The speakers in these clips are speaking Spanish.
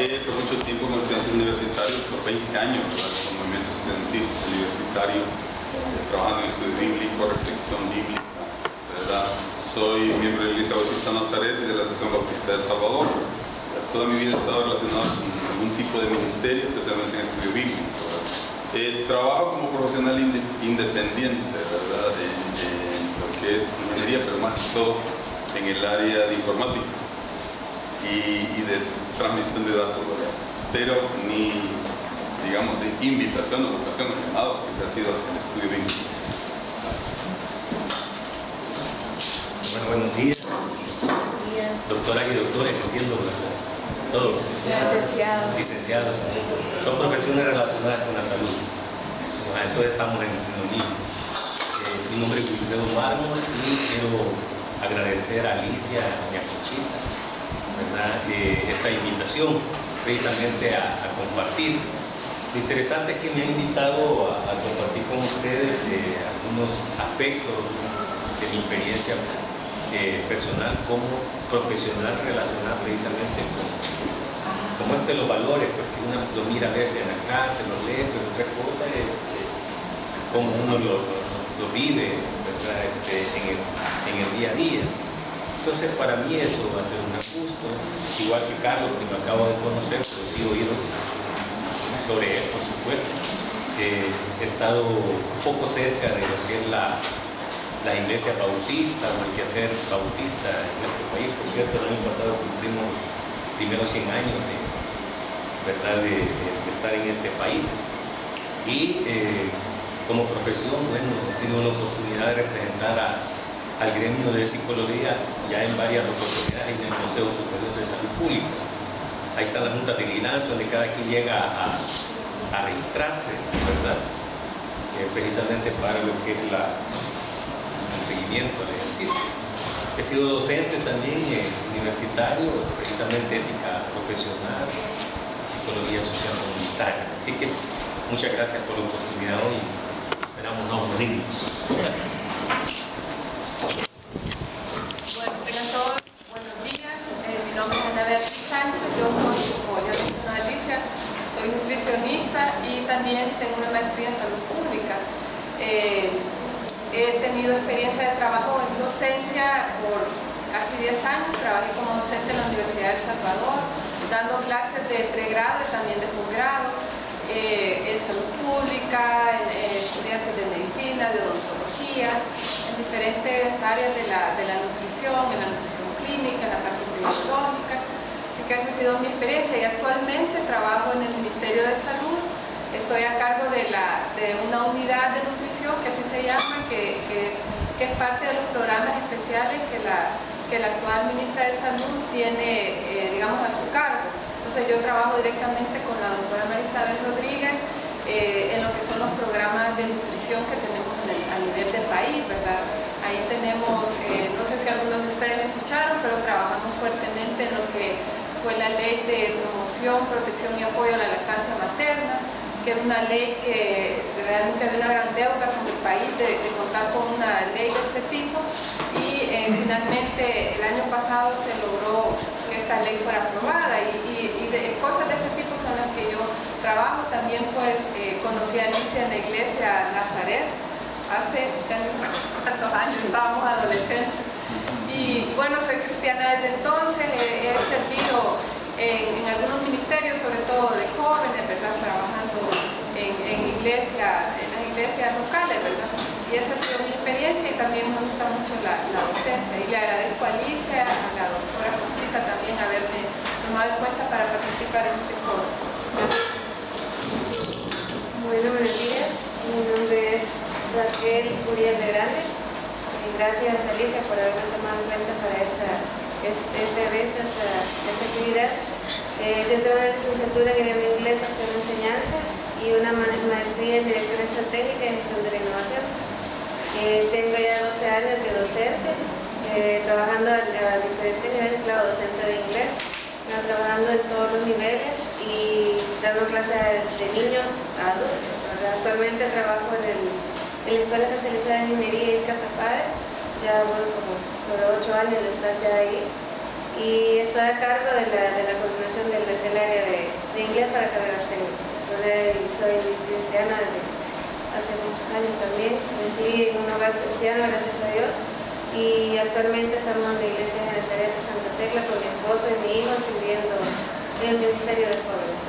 trabajé por mucho tiempo con estudiantes universitarios, por 20 años, ¿verdad? Con el movimiento estudiantil universitario, trabajando en estudio bíblico, reflexión bíblica, ¿verdad? Soy miembro de la Iglesia Bautista Nazaret y de la Asociación Bautista de El Salvador. Toda mi vida he estado relacionado con algún tipo de ministerio, especialmente en estudio bíblico, ¿verdad? Trabajo como profesional independiente, ¿verdad? En lo que es ingeniería, pero más que todo en el área de informática y de transmisión de datos, ¿verdad? Pero mi, digamos, invitación o vocación o llamado siempre ha sido hacia el estudio bíblico. Bueno, buenos días. Doctoras y doctores, entiendo, ¿verdad? Todos licenciados, son profesiones relacionadas con la salud. Entonces estamos en lo mismo. Mi nombre es Wilfredo Mármol y quiero agradecer a Alicia y a Conchita, ¿verdad? Esta invitación precisamente a compartir. Lo interesante es que me han invitado a compartir con ustedes algunos aspectos de mi experiencia personal como profesional relacionada precisamente con los valores, porque uno lo mira a veces en la clase, lo lee, pero otra cosa es cómo uno lo vive, ¿verdad? En el día a día. Entonces para mí eso va a ser un gusto, igual que Carlos, que lo acabo de conocer, pero sí he oído sobre él, por supuesto. He estado un poco cerca de lo que es la iglesia bautista o el quehacer bautista en nuestro país. Por cierto, el año pasado cumplimos primeros 100 años de estar en este país. Y como profesión, bueno, he tenido la oportunidad de representar al gremio de psicología ya en varias oportunidades en el Consejo Superior de Salud Pública. Ahí está la Junta de Vigilancia, donde cada quien llega a registrarse, ¿verdad? Precisamente para lo que es el seguimiento al ejercicio. He sido docente también universitario, precisamente ética profesional, psicología social comunitaria. Así que muchas gracias por la oportunidad hoy. Esperamos no morirnos. Bueno, tengan todos buenos días. Mi nombre es Ana Beatriz Sánchez. Yo soy, como ya mencionó Alicia, soy nutricionista y también tengo una maestría en salud pública. He tenido experiencia de trabajo en docencia por casi 10 años. Trabajé como docente en la Universidad de El Salvador, dando clases de pregrado y también de posgrado, en salud pública, en estudiantes de medicina, de odontología, en diferentes áreas de la nutrición, en la nutrición clínica, en la parte biológica. Así que esa ha sido mi experiencia y actualmente trabajo en el Ministerio de Salud. Estoy a cargo de una unidad de nutrición, que así se llama, que es parte de los programas especiales que la actual ministra de Salud tiene, digamos, a su cargo. Entonces yo trabajo directamente con la doctora Marisabel Rodríguez en lo que son los programas de nutrición que tenemos a nivel del país, ¿verdad? Ahí tenemos, no sé si algunos de ustedes escucharon, pero trabajamos fuertemente en lo que fue la ley de promoción, protección y apoyo a la lactancia materna, que es una ley que realmente hay una gran deuda con el país de contar con una ley de este tipo y finalmente el año pasado se logró que esta ley fuera aprobada y cosas de este tipo son las que yo trabajo. También pues conocí a Alicia en la iglesia Nazaret hace tantos años, estábamos adolescentes y bueno, soy cristiana desde entonces, he servido en algunos ministerios, sobre todo de jóvenes, ¿verdad? Trabajando en las iglesias locales, ¿verdad? Y esa ha sido mi experiencia y también me gusta mucho la docencia. Y le agradezco a Alicia, a la doctora Conchita también haberme tomado en cuenta para participar en este foro. Bueno, buenos días. Mi nombre es Raquel Uriel de Grande. Gracias Alicia por haberme tomado en cuenta para este evento, esta actividad. Yo tengo una licenciatura en idioma inglés, opción de enseñanza y una maestría en dirección estratégica y gestión de la innovación. Tengo ya 12 años de docente, trabajando a diferentes niveles, claro, docente de inglés, trabajando en todos los niveles y dando clases de niños a adultos. Actualmente trabajo en la Escuela Especializada en Ingeniería y Catapare, ya bueno, como sobre 8 años de estar ya ahí, y estoy a cargo de la coordinación formación del área de inglés para carreras técnicas. Soy cristiana desde hace muchos años también, crecí en un hogar cristiano, gracias a Dios, y actualmente estamos en la iglesia de Nazaret de Santa Tecla con mi esposo y mi hijo sirviendo en el ministerio de jóvenes.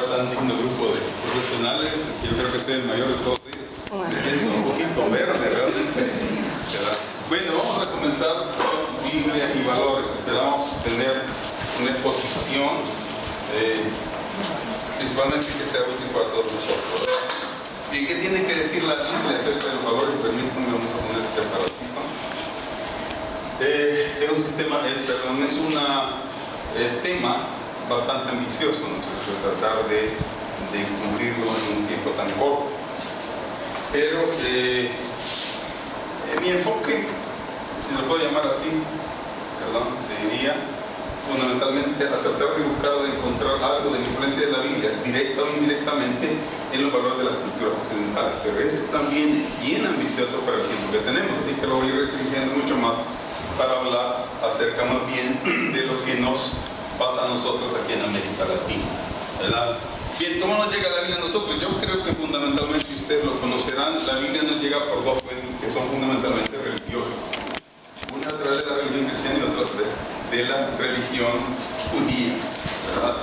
Tan digno grupo de profesionales, yo creo que soy el mayor de todos ellos. Me siento un poquito verde realmente. Bueno, vamos a comenzar con Biblia y valores. Esperamos tener una exposición, principalmente que sea útil para todos nosotros. ¿Y qué tiene que decir la Biblia acerca de los valores? Permítanme, vamos a poner este aparatito. Es un sistema, es un tema bastante ambicioso, ¿no? Tratar de cumplirlo en un tiempo tan corto. Pero mi enfoque, si lo puedo llamar así, sería fundamentalmente a tratar de buscar o de encontrar algo de la influencia de la Biblia, directa o indirectamente, en los valores de la cultura occidental. Pero es también bien ambicioso para el tiempo que tenemos, así que lo voy a ir restringiendo mucho más para hablar acerca más bien de lo que nos pasa a nosotros aquí en América Latina, ¿verdad? Bien, ¿cómo nos llega la Biblia a nosotros? Yo creo que fundamentalmente, ustedes lo conocerán, la Biblia nos llega por dos fuentes que son fundamentalmente religiosas. Una a través de la religión cristiana y otra a través de la religión judía, ¿verdad?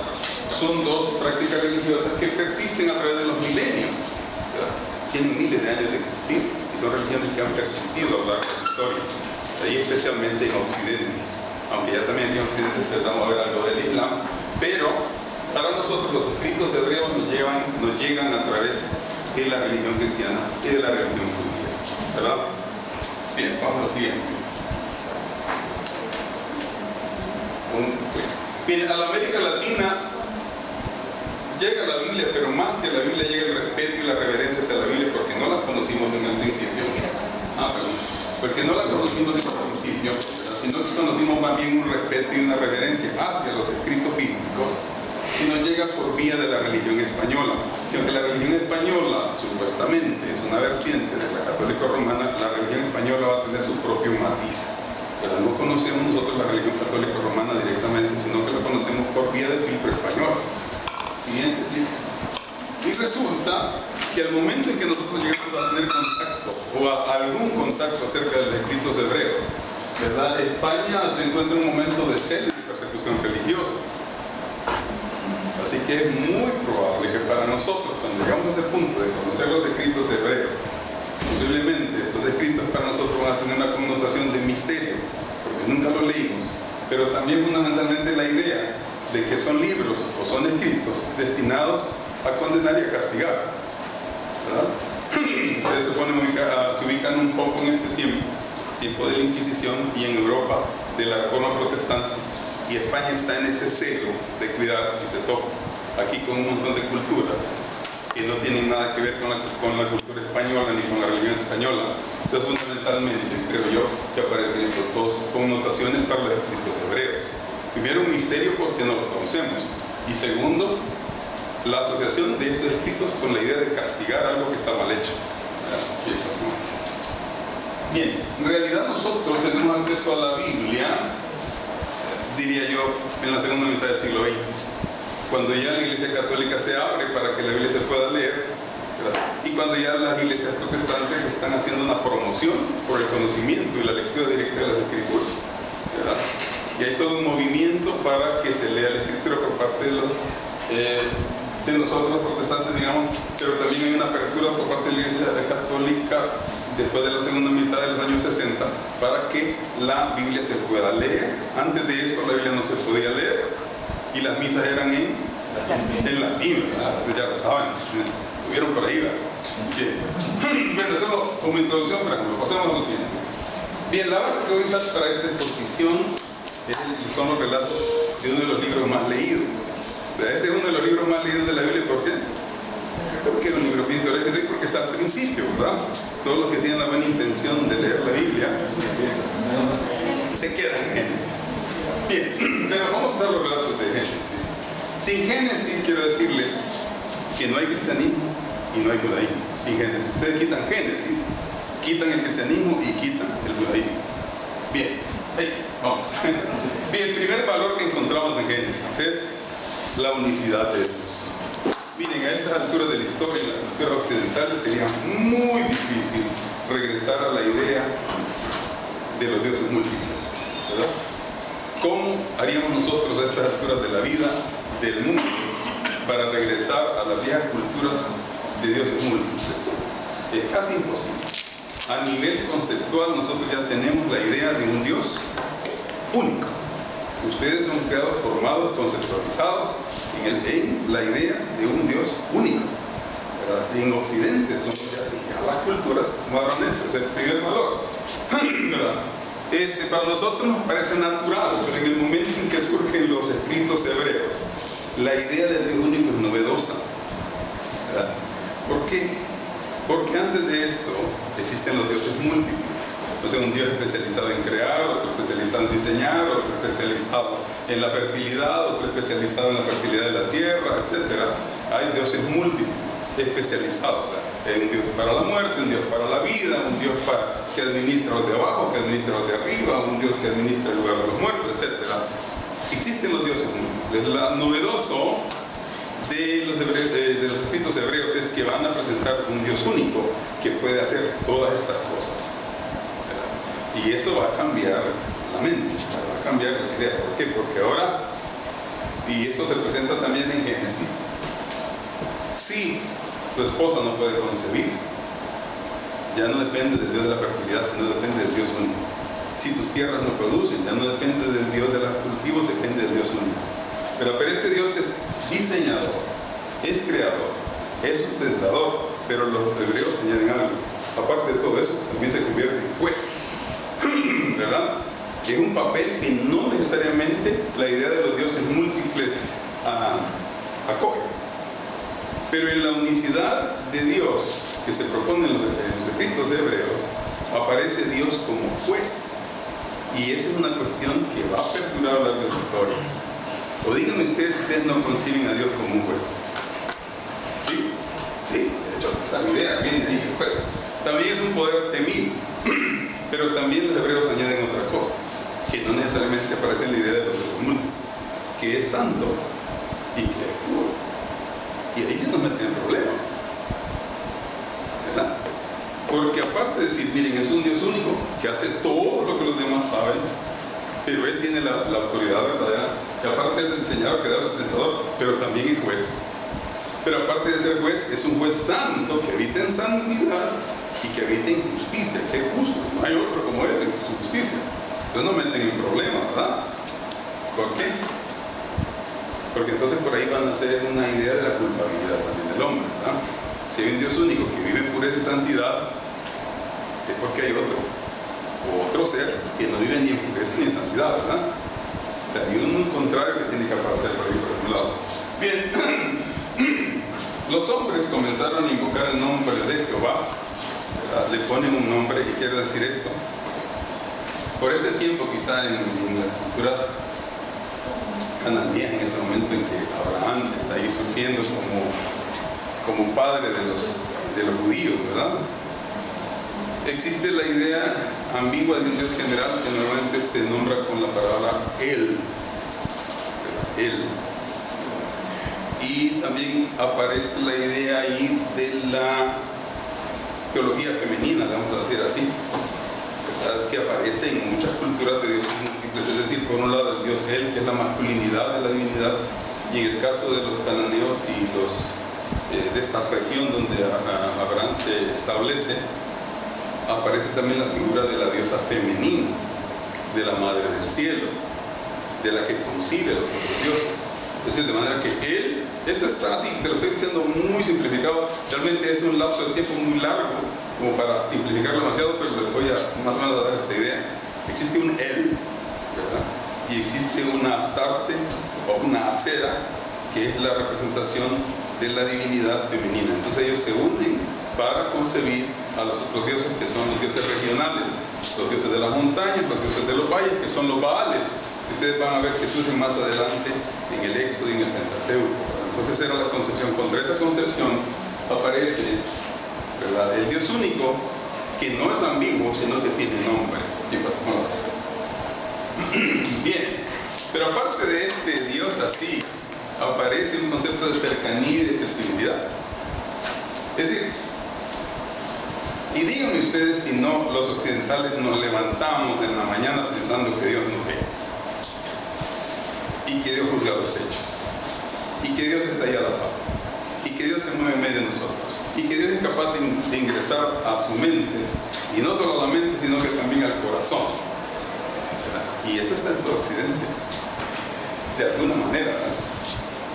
Son dos prácticas religiosas que persisten a través de los milenios, ¿verdad? Tienen miles de años de existir y son religiones que han persistido a lo largo de la historia, ahí especialmente en Occidente. Aunque ya también en Occidente empezamos a ver algo del Islam, pero para nosotros los escritos hebreos nos llegan a través de la religión cristiana y de la religión judía, ¿verdad? Bien, vamos a lo siguiente. Bien, a la América Latina llega la Biblia, pero más que la Biblia llega el respeto y la reverencia hacia la Biblia porque no la conocimos en el principio. Porque no la conocimos en el principio, sino que conocimos más bien un respeto y una reverencia hacia los escritos bíblicos, y nos llega por vía de la religión española. Y aunque la religión española supuestamente es una vertiente de la católica romana, la religión española va a tener su propio matiz. Pero no conocemos nosotros la religión católica romana directamente, sino que la conocemos por vía del filtro español. Siguiente, please. Y resulta que al momento en que nosotros llegamos a tener contacto o a algún contacto acerca de los escritos hebreos, ¿verdad? España se encuentra en un momento de celo y persecución religiosa. Así que es muy probable que para nosotros, cuando llegamos a ese punto de conocer los escritos hebreos, posiblemente estos escritos para nosotros van a tener una connotación de misterio, porque nunca los leímos, pero también fundamentalmente la idea de que son libros o son escritos destinados a condenar y a castigar, ¿verdad? Ustedes se ubican un poco en este tiempo de la Inquisición y en Europa de la Reforma Protestante, y España está en ese celo de cuidar y se toca aquí con un montón de culturas que no tienen nada que ver con la cultura española ni con la religión española. Entonces fundamentalmente creo yo que aparecen estas dos connotaciones para los escritos hebreos. Primero, un misterio porque no lo conocemos, y segundo, la asociación de estos escritos con la idea de castigar algo que está mal hecho. Bien, en realidad nosotros tenemos acceso a la Biblia, diría yo, en la segunda mitad del siglo XX, cuando ya la Iglesia Católica se abre para que la Biblia se pueda leer, ¿verdad? Y cuando ya las iglesias protestantes están haciendo una promoción por el conocimiento y la lectura directa de las Escrituras, ¿verdad? Y hay todo un movimiento para que se lea la Escritura por parte de nosotros los protestantes, digamos, pero también hay una apertura por parte de la Iglesia Católica después de la segunda mitad de los años 60 para que la Biblia se pueda leer. Antes de eso la Biblia no se podía leer y las misas eran en latín, ¿verdad? Ya lo saben, lo vieron por ahí, ¿verdad? Bien. Bueno, solo como introducción, pero pasemos a lo siguiente. Bien, la base que voy a usar para esta exposición son los relatos de uno de los libros más leídos. Este es uno de los libros más leídos de la Biblia. ¿Por qué? Porque es un libro bien teórico, porque está al principio, ¿verdad? Todos los que tienen la buena intención de leer la Biblia se quedan en Génesis. Bien, pero vamos a usar los relatos de Génesis. Sin Génesis quiero decirles que no hay cristianismo y no hay judaísmo. Sin Génesis. Ustedes quitan Génesis, quitan el cristianismo y quitan el judaísmo. Bien, Génesis, es la unicidad de Dios. Miren, a estas alturas de la historia, en la cultura occidental, sería muy difícil regresar a la idea de los dioses múltiples, ¿verdad? ¿Cómo haríamos nosotros a estas alturas de la vida, del mundo, para regresar a las viejas culturas de dioses múltiples? Es casi imposible. A nivel conceptual, nosotros ya tenemos la idea de un Dios único. Ustedes son creados, formados, conceptualizados en la idea de un Dios único, ¿verdad? En Occidente son así, las culturas modernas, es el primer valor, ¿verdad? Para nosotros nos parece natural, pero en el momento en que surgen los escritos hebreos, la idea del Dios único es novedosa, ¿verdad? ¿Por qué? Porque antes de esto existen los dioses múltiples. Entonces, un Dios especializado en crear, otro especializado en diseñar, otro especializado en la fertilidad, otro especializado en la fertilidad de la tierra, etc. Hay dioses múltiples, especializados. Un Dios para la muerte, un Dios para la vida, un Dios que administra los de abajo, que administra los de arriba, un Dios que administra el lugar de los muertos, etc. Existen los dioses múltiples. Lo novedoso de los escritos hebreos es que van a presentar un Dios único que puede hacer todas estas cosas. Y eso va a cambiar la mente, va a cambiar la idea. ¿Por qué? Porque ahora, y esto se presenta también en Génesis, si tu esposa no puede concebir, ya no depende del Dios de la fertilidad, sino depende del Dios único. Si tus tierras no producen, ya no depende del Dios de los cultivos, depende del Dios único. Pero este Dios es diseñador, es creador, es sustentador, pero los hebreos añaden algo. Aparte de todo eso, también se convierte en juez, ¿verdad? Es un papel que no necesariamente la idea de los dioses múltiples acoge. Pero en la unicidad de Dios que se propone en los escritos hebreos, aparece Dios como juez. Y esa es una cuestión que va a perdurar a lo largo de la historia. O díganme ustedes si ustedes no conciben a Dios como un juez. ¿Sí? Sí, de hecho, esa idea viene ahí, el juez. También es un poder temido. Pero también los hebreos añaden otra cosa, que no necesariamente aparece en la idea de los dioses múltiples, que es santo y que es puro. Y ahí se nos mete en problema, ¿verdad? Porque aparte de decir, miren, es un Dios único que hace todo lo que los demás saben, pero Él tiene la autoridad verdadera, que aparte es el diseñador, creador, sustentador, pero también es juez. Pero aparte de ser juez, es un juez santo que habita en santidad y que habita en justicia, que es justo. No hay otro como Él en su justicia. Entonces nos meten en problema, ¿verdad? ¿Por qué? Porque entonces por ahí van a ser una idea de la culpabilidad también del hombre, ¿verdad? Si hay un Dios único que vive en pureza y santidad, es porque hay otro ser que no vive ni en pureza ni en santidad, ¿verdad? O sea, hay un contrario que tiene que aparecer por ahí por algún lado. Bien, los hombres comenzaron a invocar el nombre de Jehová, ¿verdad? Le ponen un nombre que quiere decir esto. Por este tiempo, quizá en las culturas cananeas, en ese momento en que Abraham está ahí surgiendo como padre de los judíos, ¿verdad? Existe la idea ambigua de un Dios general que normalmente se nombra con la palabra Él. Y también aparece la idea ahí de la teología femenina, vamos a decir así, ¿verdad? Que aparece en muchas culturas de dioses múltiples, es decir, por un lado el Dios Él, que es la masculinidad de la divinidad, y en el caso de los cananeos y de esta región donde Abraham se establece, aparece también la figura de la diosa femenina, de la madre del cielo, de la que concibe a los otros dioses. Es decir, de manera que Él, esto está así, te lo estoy diciendo muy simplificado, realmente es un lapso de tiempo muy largo, como para simplificarlo demasiado, pero les voy a más o menos dar esta idea. Existe un Él, ¿verdad? Y existe una Astarte o una Acera, que es la representación de la divinidad femenina. Entonces ellos se unen para concebir a los otros dioses, que son los dioses regionales, los dioses de las montañas, los dioses de los valles, que son los Baales. Ustedes van a ver que surgen más adelante en el Éxodo y en el Pentateuco. Entonces era la concepción. Contra esa concepción aparece, ¿verdad?, el Dios único, que no es ambiguo, sino que tiene nombre. Y pasamos. Bien, pero aparte de este Dios así aparece un concepto de cercanía y de accesibilidad. Es decir, y díganme ustedes si no los occidentales nos levantamos en la mañana pensando que Dios nos ve y que Dios juzga los hechos y que Dios está ahí a la par y que Dios se mueve en medio de nosotros y que Dios es capaz de ingresar a su mente, y no solo a la mente sino que también al corazón, ¿verdad? Y eso está en todo Occidente de alguna manera, ¿verdad?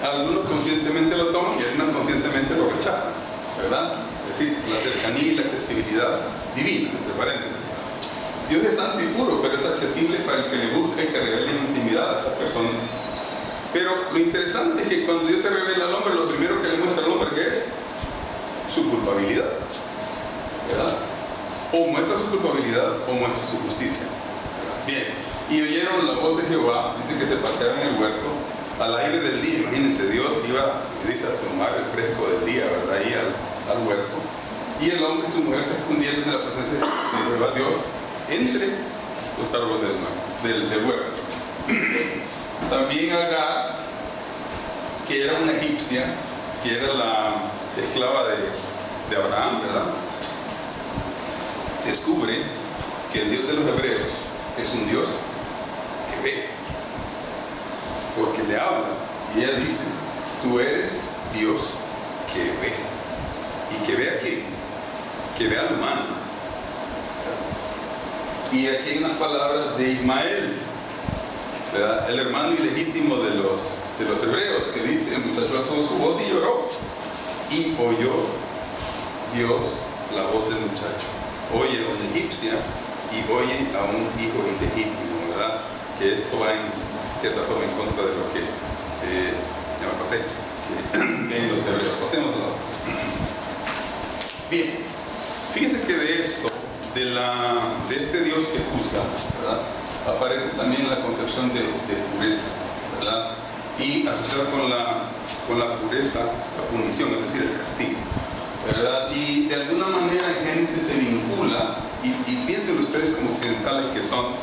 Algunos conscientemente lo toman y algunos conscientemente lo rechazan, ¿verdad? Es decir, la cercanía y la accesibilidad divina, entre paréntesis. Dios es santo y puro, pero es accesible para el que le busca y se revela en intimidad a esta persona. Pero lo interesante es que cuando Dios se revela al hombre, lo primero que le muestra al hombre, ¿qué es? Su culpabilidad, ¿verdad? O muestra su culpabilidad o muestra su justicia, ¿verdad? Bien, y oyeron la voz de Jehová, dice que se paseaba en el huerto al aire del día. Imagínense, Dios iba, dice, a tomar el fresco del día, ¿verdad? Ahí al huerto, y el hombre y su mujer se escondieron de la presencia de Jehová Dios entre los árboles del huerto. También Agar, que era una egipcia, que era la esclava de Abraham, ¿verdad? Descubre que el Dios de los hebreos es un Dios que ve, porque le habla, y ella dice: tú eres Dios que ve. ¿Y que ve a quién? Que ve al humano. Y aquí hay unas palabras de Ismael, ¿verdad? El hermano ilegítimo de los hebreos, que dice: el muchacho alzó su voz y lloró, y oyó Dios la voz del muchacho. Oye a una egipcia y oye a un hijo ilegítimo, ¿verdad? Que esto va en cierta forma en contra de lo que ya me pasé en los hebreos. Pasémoslo. Bien, fíjense que de esto, de este Dios que juzga, ¿verdad?, aparece también la concepción de pureza, ¿verdad? Y asociada con la pureza, la punición, es decir, el castigo, ¿verdad? Y de alguna manera en Génesis se vincula, y piensen ustedes como occidentales que son,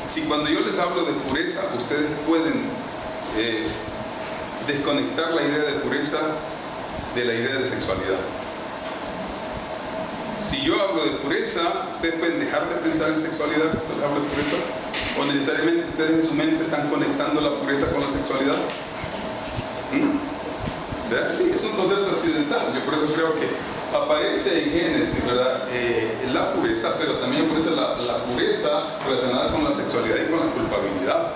si cuando yo les hablo de pureza, ustedes pueden desconectar la idea de pureza de la idea de sexualidad. Si yo hablo de pureza, ustedes pueden dejar de pensar en sexualidad cuando hablo de pureza, o necesariamente ustedes en su mente están conectando la pureza con la sexualidad. ¿Verdad? Sí, es un concepto occidental. Yo por eso creo que aparece en Génesis, ¿verdad?, la pureza, pero también aparece la pureza relacionada con la sexualidad y con la culpabilidad.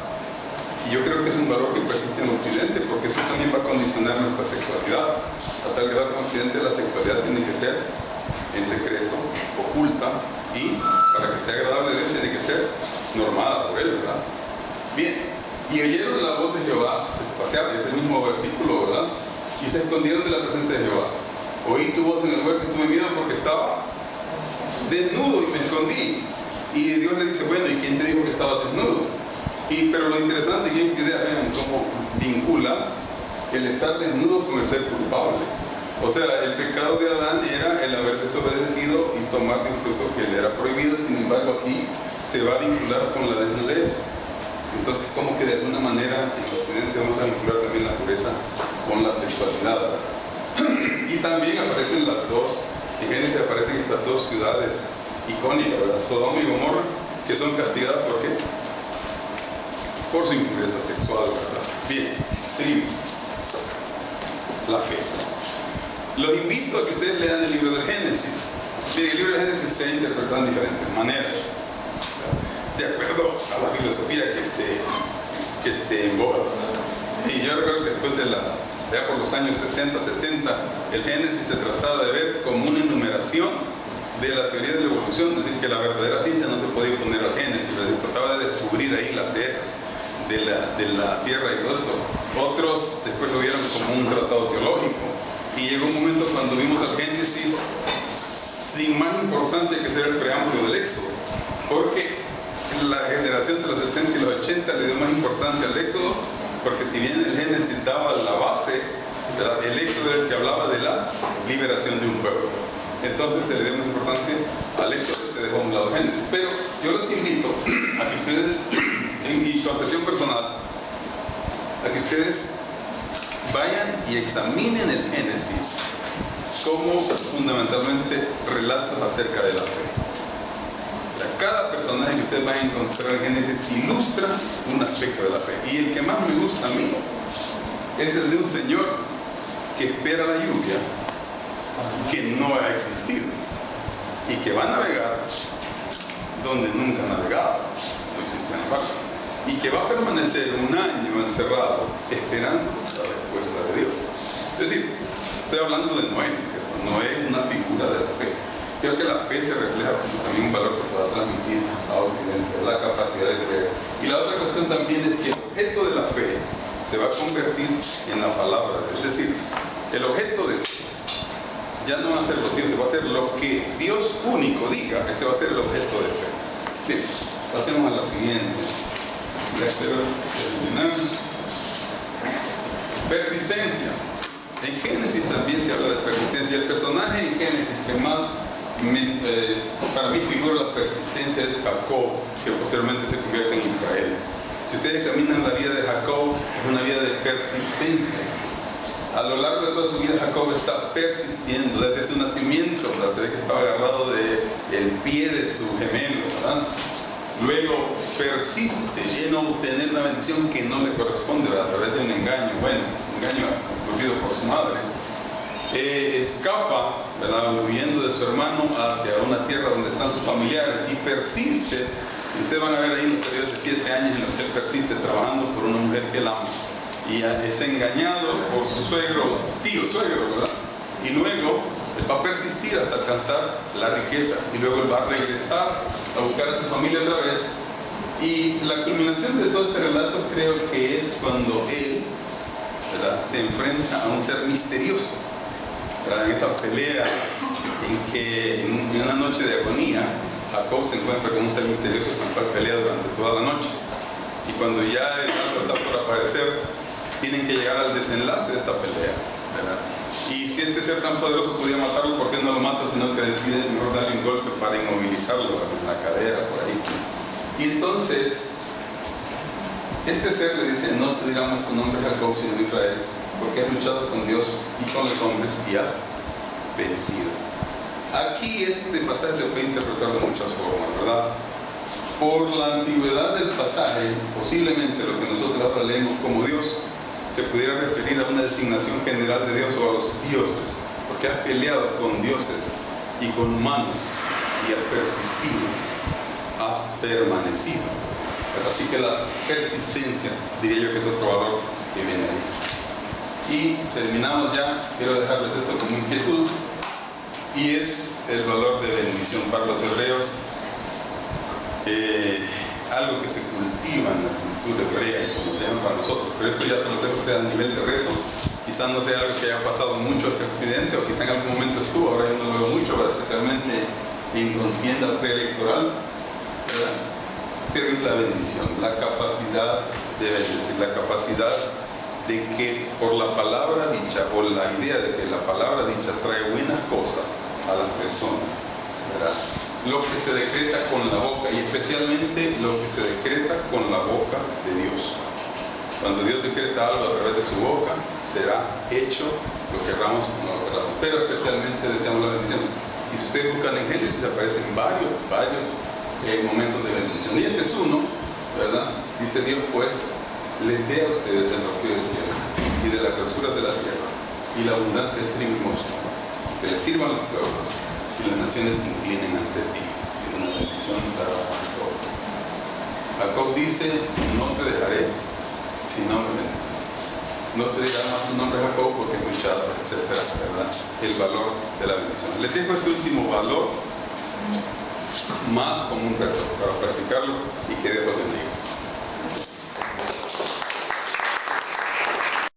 Y yo creo que es un valor que persiste en Occidente, porque eso también va a condicionar nuestra sexualidad. A tal grado que en Occidente la sexualidad tiene que ser en secreto, oculta, y para que sea agradable a Dios tiene que ser normada por él, ¿verdad? Bien, y oyeron la voz de Jehová que se paseaba, es el mismo versículo, ¿verdad? Y se escondieron de la presencia de Jehová. Oí tu voz en el huerto y tuve miedo porque estaba desnudo y me escondí. Y Dios le dice: bueno, ¿y quién te dijo que estabas desnudo? Pero lo interesante es que vean cómo vincula el estar desnudo con el ser culpable. O sea, el pecado de Adán era el haber desobedecido y tomar de un fruto que le era prohibido. Sin embargo, aquí se va a vincular con la desnudez. Entonces, como que de alguna manera en Occidente vamos a vincular también la pureza con la sexualidad. Y también aparecen en Génesis aparecen estas dos ciudades icónicas, ¿verdad? Sodoma y Gomorra, que son castigadas ¿por qué? Por su impureza sexual, ¿verdad? Bien, seguimos. La fe. Los invito a que ustedes lean el libro de Génesis. Miren, el libro de Génesis se ha interpretado en diferentes maneras, de acuerdo a la filosofía que esté en boga. Y yo recuerdo que después ya por los años 60, 70, el Génesis se trataba de ver como una enumeración de la teoría de la evolución, es decir, que la verdadera ciencia no se podía poner al Génesis, se trataba de descubrir ahí las eras de la tierra y todo esto. Otros después lo vieron como un tratado teológico, y llegó un momento cuando vimos al Génesis sin más importancia que ser el preámbulo del Éxodo, porque la generación de los 70 y los 80 le dio más importancia al Éxodo, porque si bien el Génesis daba la base, el Éxodo era el que hablaba de la liberación de un pueblo. Entonces se le dio más importancia al Éxodo y se dejó a un lado el Génesis. Pero yo los invito a que ustedes, en mi concepción personal, a que ustedes vayan y examinen el Génesis como fundamentalmente relatos acerca de la fe. Cada personaje que ustedes van a encontrar en Génesis ilustra un aspecto de la fe. Y el que más me gusta a mí es el de un señor que espera la lluvia, que no ha existido, y que va a navegar donde nunca ha navegado, no existe en el barco, y que va a permanecer un año encerrado esperando la respuesta de Dios. Es decir, estoy hablando de Noé, ¿cierto? Noé es una figura de la fe. Creo que la fe se refleja como también un valor que se va a transmitir a Occidente, la capacidad de creer. Y la otra cuestión también es que el objeto de la fe se va a convertir en la palabra. Es decir, el objeto de fe ya no va a ser lo que Dios, va a ser lo que Dios único diga, ese va a ser el objeto de fe. Sí, pasemos a la siguiente. Ya espero terminar. Persistencia. En Génesis también se habla de persistencia. El personaje en Génesis que más para mí figura la persistencia es Jacob, que posteriormente se convierte en Israel. Si ustedes examinan la vida de Jacob, es una vida de persistencia. A lo largo de toda su vida Jacob está persistiendo desde su nacimiento, ¿verdad? Se ve que estaba agarrado del pie de su gemelo, ¿verdad? Luego persiste en obtener una bendición que no le corresponde, ¿verdad? A través de un engaño, un engaño ocurrido por su madre. Escapa, ¿verdad? Huyendo de su hermano hacia una tierra donde están sus familiares y persiste. Y ustedes van a ver ahí un periodo de 7 años en los que él persiste trabajando por una mujer que él ama. Y es engañado por su tío suegro, ¿verdad? Y luego él va a persistir hasta alcanzar la riqueza. Y luego él va a regresar a buscar a su familia otra vez. Y la culminación de todo este relato creo que es cuando él, ¿verdad?, se enfrenta a un ser misterioso, ¿verdad? En esa pelea en que en una noche de agonía Jacob se encuentra con un ser misterioso con el cual pelea durante toda la noche. Y cuando ya el alba está por aparecer, tienen que llegar al desenlace de esta pelea, ¿verdad? Y si este ser tan poderoso podía matarlo, ¿por qué no lo mata? Sino que decide mejor darle un golpe para inmovilizarlo en la cadera, por ahí. Y entonces este ser le dice: no se dirá más tu nombre Jacob sino Israel, porque has luchado con Dios y con los hombres y has vencido. Aquí este pasaje se puede interpretar de muchas formas, ¿verdad? Por la antigüedad del pasaje, posiblemente lo que nosotros ahora leemos como Dios se pudiera referir a una designación general de Dios o a los dioses, porque has peleado con dioses y con humanos y has persistido, has permanecido. Así que la persistencia, diría yo que es otro valor que viene ahí. Y terminamos ya. Quiero dejarles esto como inquietud, y es el valor de bendición para los hebreos, algo que se cultiva en la cultura hebrea, como le llaman para nosotros, pero esto ya se lo dejo a usted a nivel de reto. Quizás no sea algo que haya pasado mucho hacia Occidente, o quizás en algún momento estuvo, ahora yo no lo veo mucho, especialmente en contienda preelectoral, ¿verdad? Pero es la bendición, la capacidad de bendecir, la capacidad de que por la palabra dicha, o la idea de que la palabra dicha trae buenas cosas a las personas, ¿verdad? Lo que se decreta con la boca, y especialmente lo que se decreta con la boca de Dios. Cuando Dios decreta algo a través de su boca, será hecho, lo querramos o no lo querramos, pero especialmente deseamos la bendición. Y si ustedes buscan en Génesis, aparecen varios momentos de bendición. Y este es uno, ¿verdad? Dice Dios, pues, les dé a ustedes del rocío del cielo y de las grasuras de la tierra y la abundancia del trigo y mosto, que les sirvan los pueblos y las naciones se inclinen ante ti. Y una bendición dará a Jacob. Jacob dice: no te dejaré si no me bendices. No se dirá más su nombre Jacob porque he luchado, etcétera, ¿verdad? El valor de la bendición. Les dejo este último valor más como un reto para practicarlo, y que Dios los bendiga.